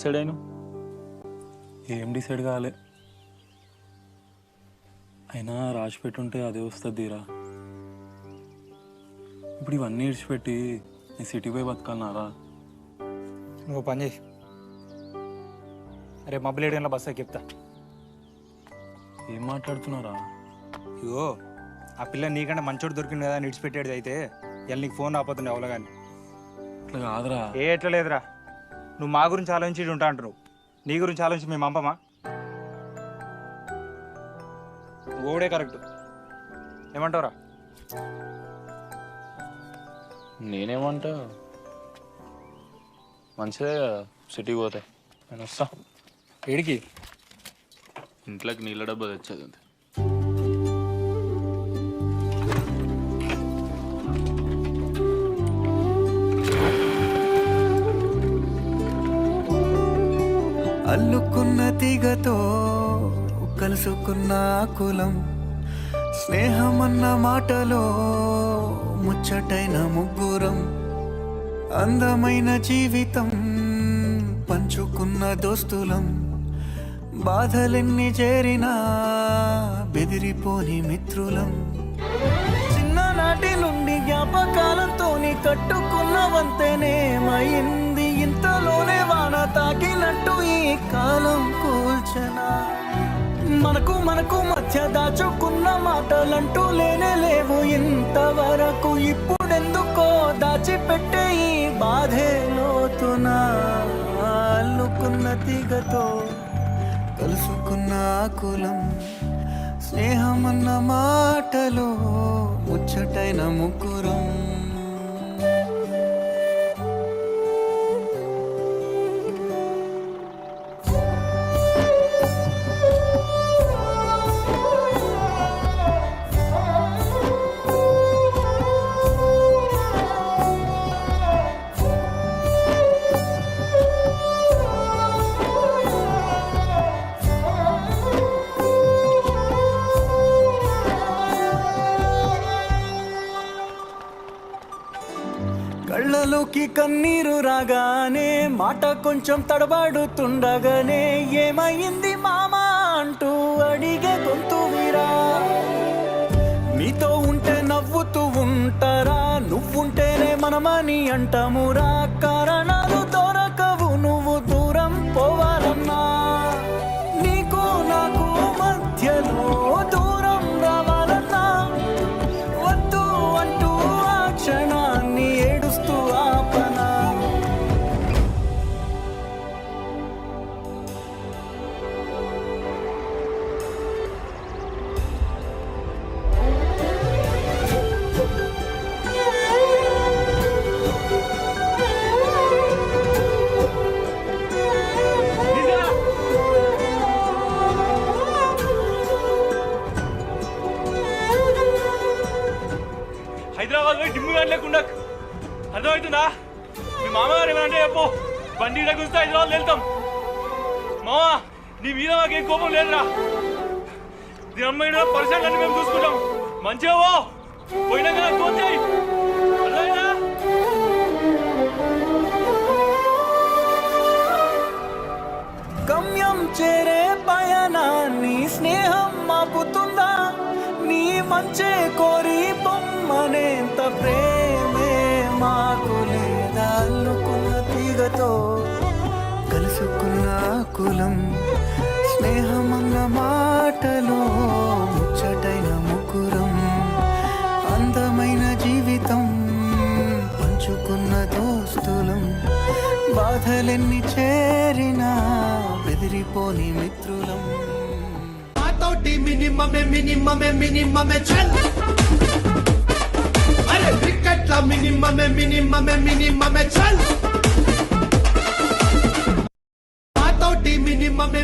Decide అయినా? ఏం decide కాలే. అయినా రాసి పెట్టుంటే అదే వస్తుంది తీరా. ఇప్పుడు ఇవన్నీ ఇడిచిపెట్టి నీ సిటీ పోయి బతకాలన్నారా? నువ్వు పని చేయి, రేపు మబ్బులు 7 గంటల బస్సు ఎక్కి చెప్తా. ఏం మాట్లాడుతున్నారా? ఇగో ఆ పిల్ల నీకంటే మంచోడు దొరికింది కదా నిడిచిపెట్టేది అయితే ఇలా నీకు ఫోన్ రాపోతుండే ఎవరో కానీ. ఇట్లా కాదురా. ఎట్లా లేదురా, నువ్వు మా గురించి ఆలోచించి ఉంటా అంటున్నావు, నీ గురించి ఆలోచించి మేము పంపమా? ఓడే కరెక్ట్, ఏమంటావురా? నేనేమంటా, మంచిదే కదా సిటీకి పోతే. నేను వస్తా. ఏడికి? ఇంట్లోకి నీళ్ళ డబ్బా తెచ్చేది అంతే. అల్లుకున్న తీగతో కలుసుకున్న కులం, స్నేహమన్న మాటలో ముచ్చటైన ముగ్గురం, అందమైన జీవితం పంచుకున్న దోస్తులం, బాధలెన్ని చేరినా బెదిరిపోని మిత్రులం, చిన్ననాటి నుండి జ్ఞాపకాలతోని కట్టుకున్న వంతెనేమైంది, ఇంతలోనే వాన తాకినట్టు ఈ కాలం కూల్చనా, మనకు మనకు మధ్య దాచుకున్న మాటలంటూ లేనే లేవు ఇంతవరకు, ఇప్పుడెందుకో దాచిపెట్టే ఈ బాధే లోతునా, అల్లుకున్న తీగతో కలుసుకున్న కులం, స్నేహమన్న మాటలో ముచ్చటైన ముగ్గురం. కళ్ళలోకి కన్నీరు రాగానే మాట కొంచెం తడబడుతుండగానే ఏమైంది మామా అంటూ అడిగే గొంతు వీరా, నీతో ఉంటే నవ్వుతూ ఉంటారా, నువ్వుంటేనే మనమని అంటామురా, కారణాలు దొరకవు నువ్వు దూరం పోవాలన్నా, నీకు నాకు మధ్యలో దూరం రావాలన్నా, వద్దు అంటూ ఆ క్షణాన్ని ఏడుస్తూ ఆపనా, హైదరాబాద్ పోయి డిమ్ము కానీ లేకుండా అర్థమవుతుందా? మీ మామగారు ఏమనంటే చెప్పు, బండి ఇక్కడ కూర్చో హైదరాబాద్ వెళ్తాం. మామా నీ మీద మాకేం కోపం లేదురా, దీని అమ్మాయి పరిసరాలు అన్ని మేము చూసుకుంటాం. మంచిగా పోయినా కదా ఫోన్ చేయి, అర్థమైందా? గమ్యం చేరే పయనాన్ని స్నేహం మాపుతుందా, నీ మంచే కోరి బొమ్మనేంత ప్రేమే మాకు లేదా, అల్లుకున్న తీగతో కలుసుకున్న కులం, స్నేహమన్న మాటలో ముచ్చటైన ముగ్గురం, అందమైన జీవితం పంచుకున్న దోస్తులం, బాధలెన్ని చేరినా బెదిరిపోని మిత్రులం. మినిమమే చల్, అరే క్రికెట్ మినిమమే చల్, మాతోటి మినిమమే